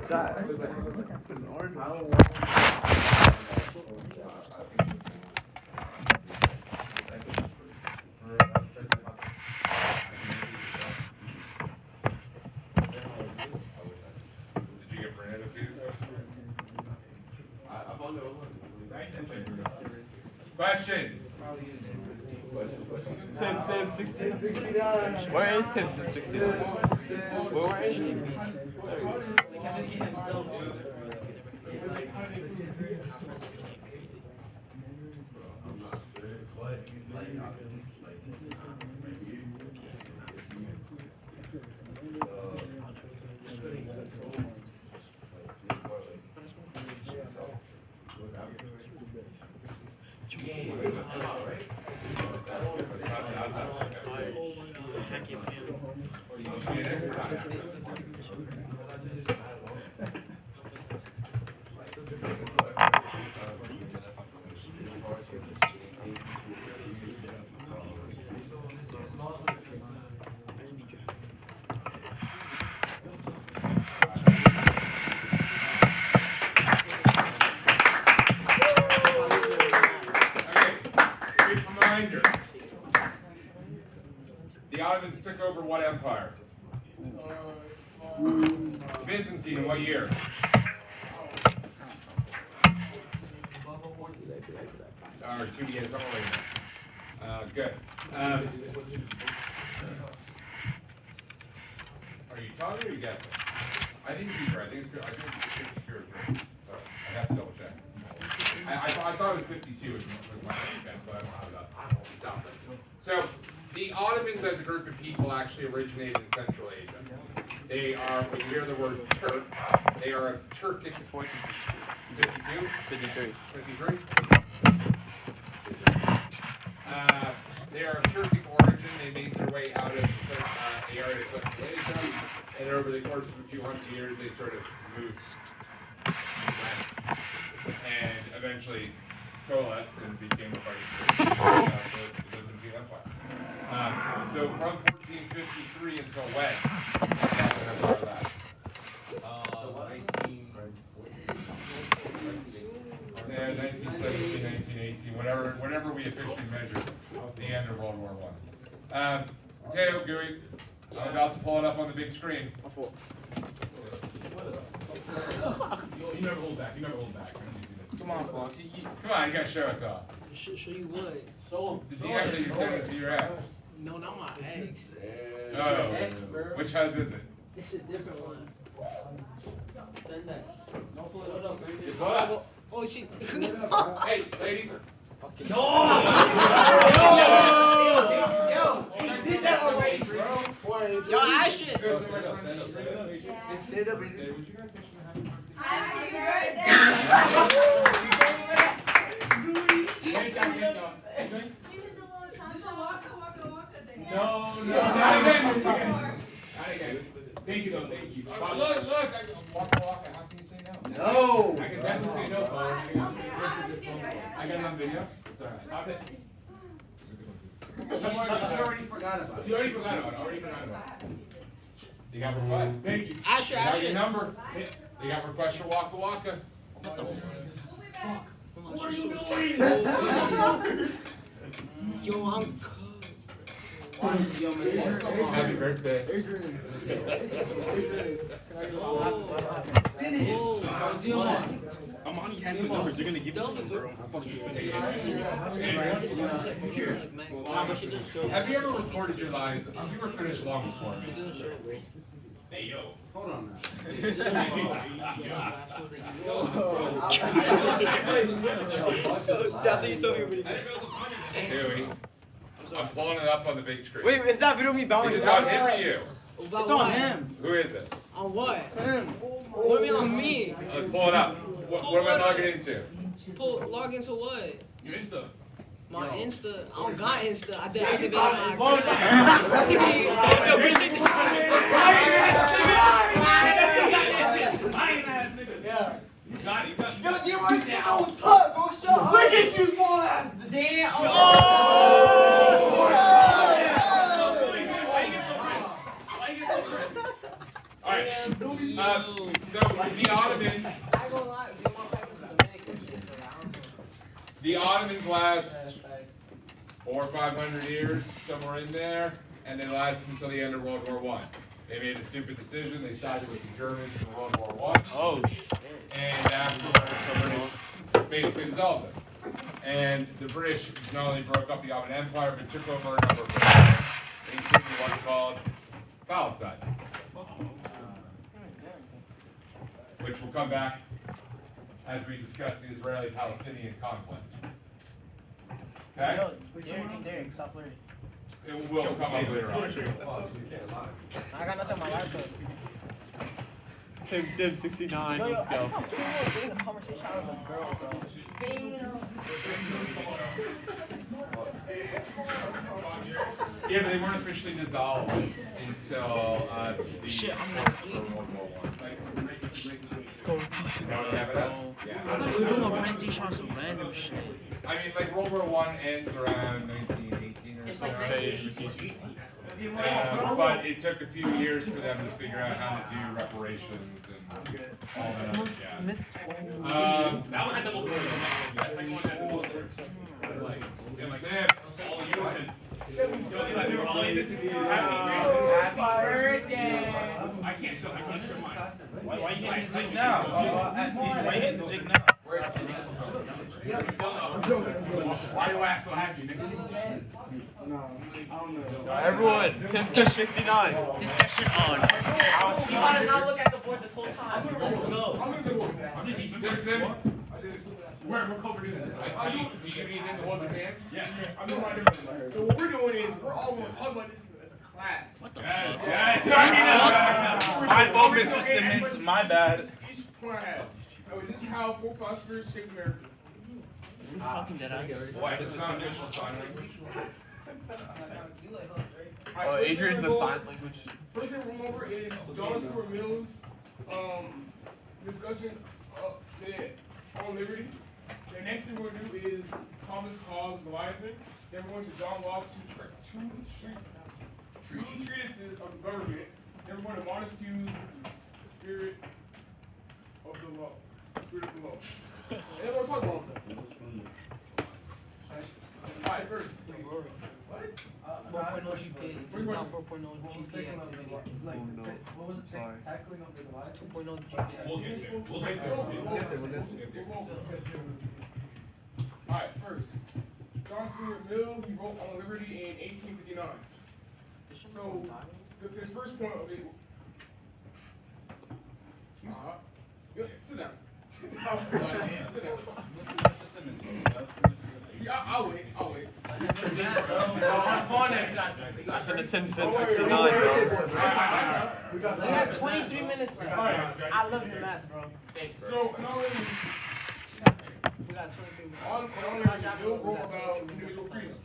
Questions? Tim 69. Where is Tim 69? Where is he? The Ottomans took over what empire? Byzantine in what year? Or 2 years, somewhere like that. Good. Are you telling me or are you guessing? I think he's right. I think it's 52 or 3. So I have to double check. I thought it was 52 was my guess, but I don't have it up. So the Ottomans as a group of people actually originated in Central Asia. They are, when you hear the word Turk, they are a Turkic 52? 53. 53? They are of Turkic origin. They made their way out of the area of Central Asia, and over the course of a few hundred years, they sort of moved west, and eventually coalesced and became a part of the Byzantine Empire. So from 1453 until when? Empire lasts? 1917, 1918, whatever we officially measure the end of World War I. Mateo, Gooey, I'm about to pull it up on the big screen. You never hold back. Come on, Fox. Come on, you gotta show us off. Show you what? The DX that you're sending to your ex. No, not my ex. Oh, which hus is it? It's a different one. Send that. Don't pull it up, baby. Pull it up. Oh shit. Hey, ladies. Yo, he did that already, bro. Yo, Ashton. Stand up, baby. Would you guys wish me happy birthday? Happy birthday! You did the little waka thing. No. Thank you, though. Thank you. Look, I can walk. How can you say no? No. I can definitely say no, Paul. I got it on video. It's alright. I'll take. She already forgot about it. You already forgot about it. You got requests. Thank you. You got your Ashton. number. You got requests for Waka Waka. What are you doing? Yo, I'm Happy birthday. Amani has my numbers. You're gonna give it to him, bro. Have you ever recorded your lines? You were finished long before me. Hey, yo. Hold on now. That's what you saw me. Dewey, I'm pulling it up on the big screen. Wait, is that video me bowing Is this down? on him or you? It's on him. Who is it? On what? Him. What do you mean on me? Let's pull it up. What am I logging into? Log into what? You missed the. My Insta. I don't got Insta. I did activate my Yo, we take this Yeah. You got it. Yo, you want to say I was tough, bro? Shut up. Look at you, small ass. damn. Why you get so pissed? All Alright. So the Ottomans, I gonna lie, you want practice with Dominican shit, so I don't know. the Ottomans last 400 or 500 years, somewhere in there, and they lasted until the end of World War I. They made a stupid decision. They sided with the Germans in World War I. Oh, And afterwards, the British basically dissolved it. And the British not only broke up the Ottoman Empire, but took over a number of places, including what's called Palestine, which will come back as we discuss the Israeli-Palestinian conflict. Okay? Yo, Derek, stop flirting. It will come up later on. I got nothing on my laptop. Sim 69. Yo, Let's I just go. have two more getting a conversation out of a girl, bro. Yeah, but they weren't officially dissolved until the Shit, I'm next week. World War I. Let's go. Is that what they have it as? Yeah. We're doing a presentation on some random shit. I mean, like World War I ends around 1918 or something. But it took a few years for them to figure out how to do reparations and all that other jazz. That one had the most words. The second one had the most words. Sam, All you said. They were all in this. Happy birthday! I can't show. I can't show mine. Why you hitting the jig now? Why you hitting the jig now? Why do I act so happy, nigga? Everyone, Tim 69. Discussion on. You wanna not look at the board this whole time. Let's go. Sim, We're covered in it. do you need him to hold your hand? Yeah. I'm doing my different. So what we're doing is we're all going to talk about this as a class. What the Yes, fuck? yes. My fault, Mr. Simmons. My bad. Each point I have. Oh, this is how full phosphorus shape America. You fucking dead ass. Why? This is not official sign language. Oh, Adrian's the sign language. First thing we're over is John Stuart Mill's discussion on liberty. The next thing we're going to do is Thomas Hobbes' Leviathan. Then we're going to John Locke's two treatises of the government. Then we're going to Montesquieu's Spirit of the Law. Spirit of the Law. And then we'll talk about them. Alright, first. What? 4.0 GPA. Not 4.0 GPA activity. What was it? Sorry. Tackling of the divide? 2.0 GPA. We'll get there. We'll get there. Alright, first. John Stuart Mill, he wrote on liberty in 1859. So, his first point of it. You stop. Sit down. Sit down. Sit down. See, I'll wait. I sent a Tim 69, bro. We got We have 23 minutes left. I love your math, bro. So, not only We got 23 minutes. on Bill wrote about individual freedom,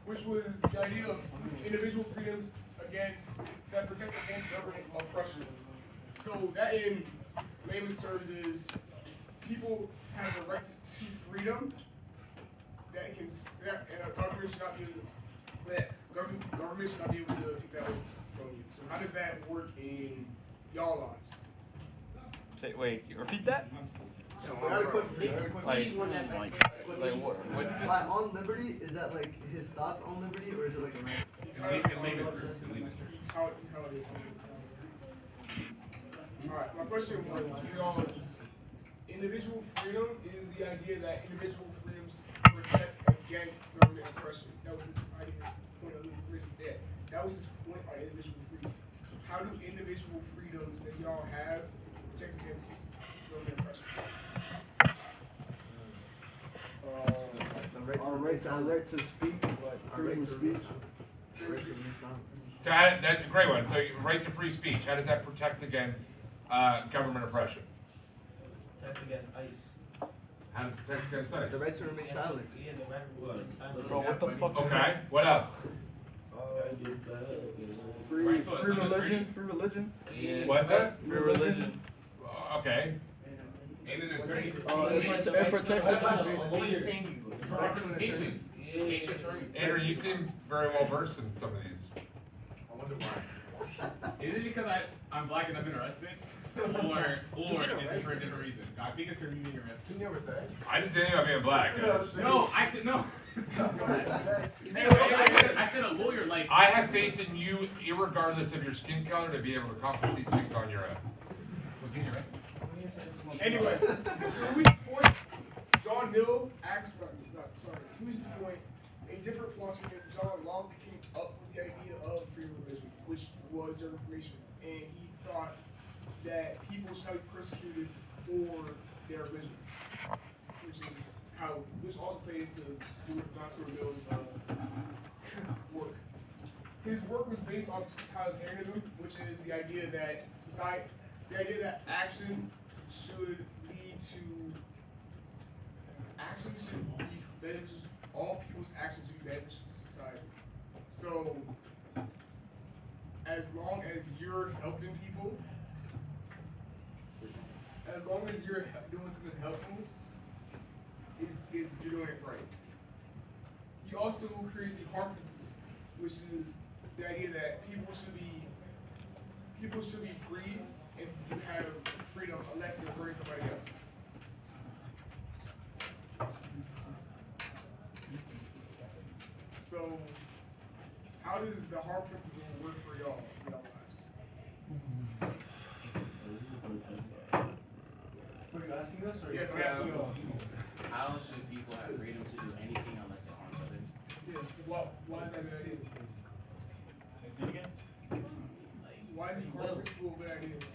which was the idea of individual freedoms that protect against government oppression. So that in layman's terms is people have the rights to freedom and a government should not be able to take that away from you. So how does that work in y'all lives? Say, wait, repeat that? Like, What did you By on liberty, is that like his thoughts on liberty, or is it like a man? It's how it is. Alright, my question was, individual freedom is the idea that individual freedoms protect against government oppression. That was his idea, point of liberty there. That was his point on individual freedom. How do individual freedoms that y'all have protect against government oppression? Our right to speak, freedom of speech. So that's a great one. So right to free speech. How does that protect against government oppression? Protect against ICE. How does it protect against The ice? right to remain silent. Bro, what the fuck? Okay. What else? Free religion, free religion. What's that? Free religion. Okay. And an attorney. It protects Andrew, you seem very well versed in some of these. I wonder why. Is it because I'm black and I've been arrested? Or is it for a different reason? I think it's for me being arrested. You never said. I didn't say anything about being black. No, I said no. I said a lawyer like. I have faith in you, irregardless of your skin color, to be able to accomplish these things on your own. For getting arrested. Anyway, to Luis's point, John Mill to Luis's point, a different philosopher named John Locke came up with the idea of freedom of religion, which was their reformation, and he thought that people should not be persecuted for their religion, which also played into John Stuart Mill's work. His work was based on totalitarianism, which is the idea that action should lead to beneficial. All people's actions should be beneficial to society. So, as long as you're helping people, as long as you're doing something helpful, is you're doing it right. He also created the harm principle, which is the idea that people should be free and you have freedom unless they're hurting somebody else. So, how does the harm principle work for y'all in your lives? Are you asking us or? Yes, I'm asking y'all. How should people have freedom to do anything unless it harms others? Yes, why is that a good idea? Say it again. Why is the harm principle a good idea? So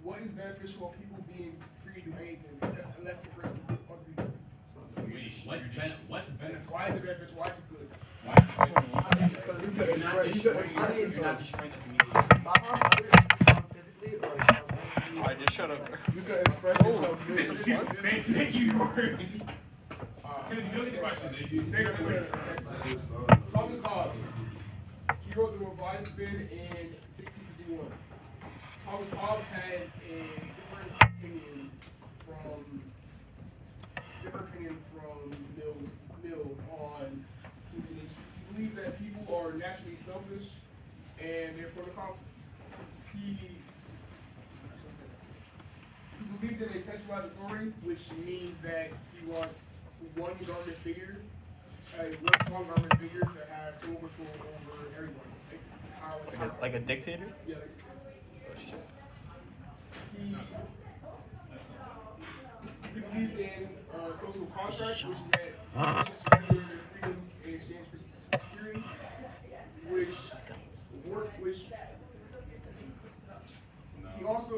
what is beneficial of people being free to do anything unless it hurts other people? What's beneficial? Why is it beneficial? Why is it good? Why is it beneficial? You're not destroying the community. Alright, just shut up. You can express yourself. Thank you, Jordan. Tim, you don't get the question. Thomas Hobbes. He wrote the Revised Bin in 1651. Thomas Hobbes had a different opinion from Mill on human nature. He believed that people are naturally selfish and they're prone to conflict. He believed in a centralized authority, which means that he wants one government figure, one strong government figure to have total control over everyone. Like a dictator? Yeah. Oh shit. He believed in social contract, which meant surrender freedoms in exchange for security, which he also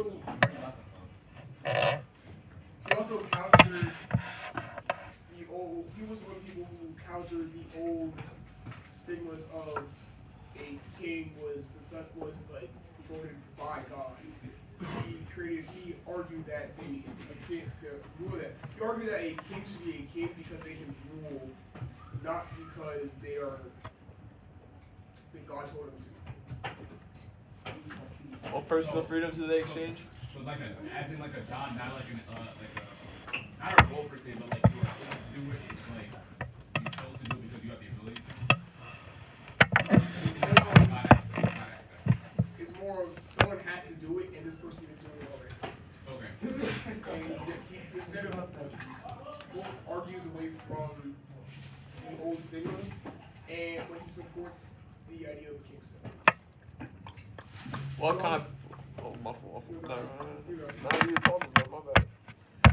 countered the old. He was one of the people who countered the old stigmas of a king was like voted by God. He argued that he argued that a king should be a king because they can rule, not because God told them to. What personal freedoms do they exchange? So as in like a God, not like not a role per se, but like you have to do it. It's like you chose to do it because you have the ability to. It's more of someone has to do it, and this person is doing it already. Okay. And instead of both argues away from the old stigma, but he supports the idea of kingship. What kind of... Oh, muffle. No, you were talking about, my bad. I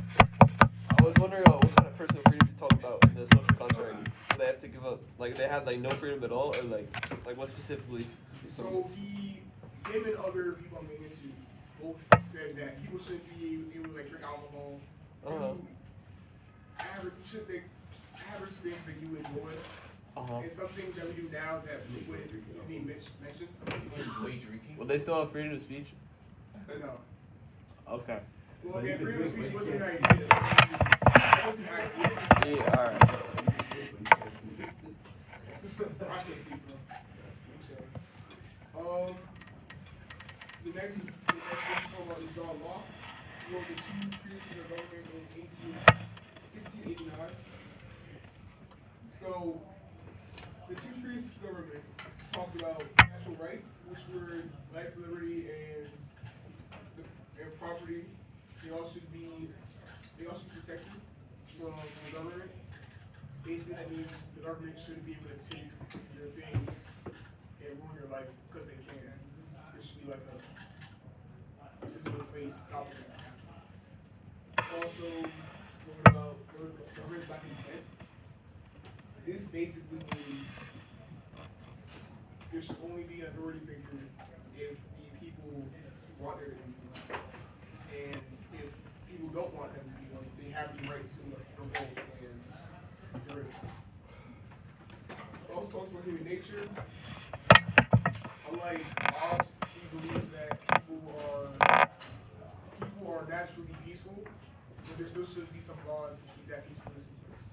was wondering what kind of personal freedom you talk about in the social contract. Do they have to give up, like they have like no freedom at all, or like what specifically? So him and other people I'm getting into both said that people shouldn't be able to like drink alcohol. Average things that you enjoy. And some things that we do now that we wouldn't be mentioned. You enjoy drinking? Will they still have freedom of speech? No. Okay. Well, again, freedom of speech wasn't an idea. That wasn't an idea. Yeah, alright. I can't speak, bro. The next is about John Locke. He wrote the two treatises of government in 1689. So, the two treatises of government talked about natural rights, which were life, liberty, and property. They all should be protected from the government. Basically, that means the government shouldn't be able to take your things and ruin your life because they can. There should be like a system in place stopping that. Also, what about government by consent? This basically means there should only be an authority figure if the people want there to be one. And if people don't want them to be one, they have the right to revolt and get rid of it. It also talks about human nature. Unlike Hobbes, he believes that people are naturally peaceful, but there still should be some laws to keep that peacefulness in place.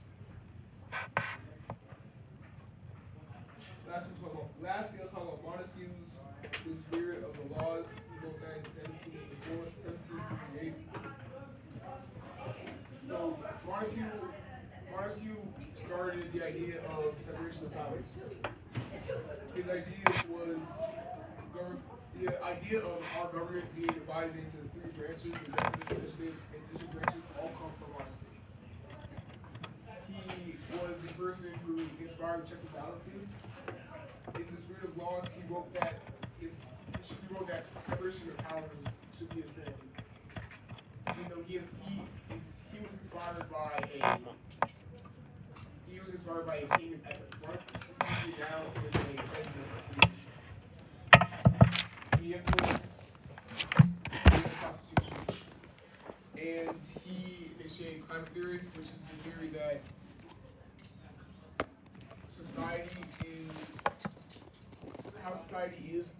Lastly, let's talk about Montesquieu's The Spirit of the Laws. He wrote that in 1758. So Montesquieu started the idea of separation of powers. His idea was the idea of our government being divided into three branches, executive, legislative, and judicial branches, all come from Montesquieu. He was the person who inspired the checks and balances. In The Spirit of Laws, he wrote that separation of powers should be a thing. Even though he was inspired by a king at the front, usually now is a president. He influenced the Constitution, and he initiated climate theory, which is the theory that society is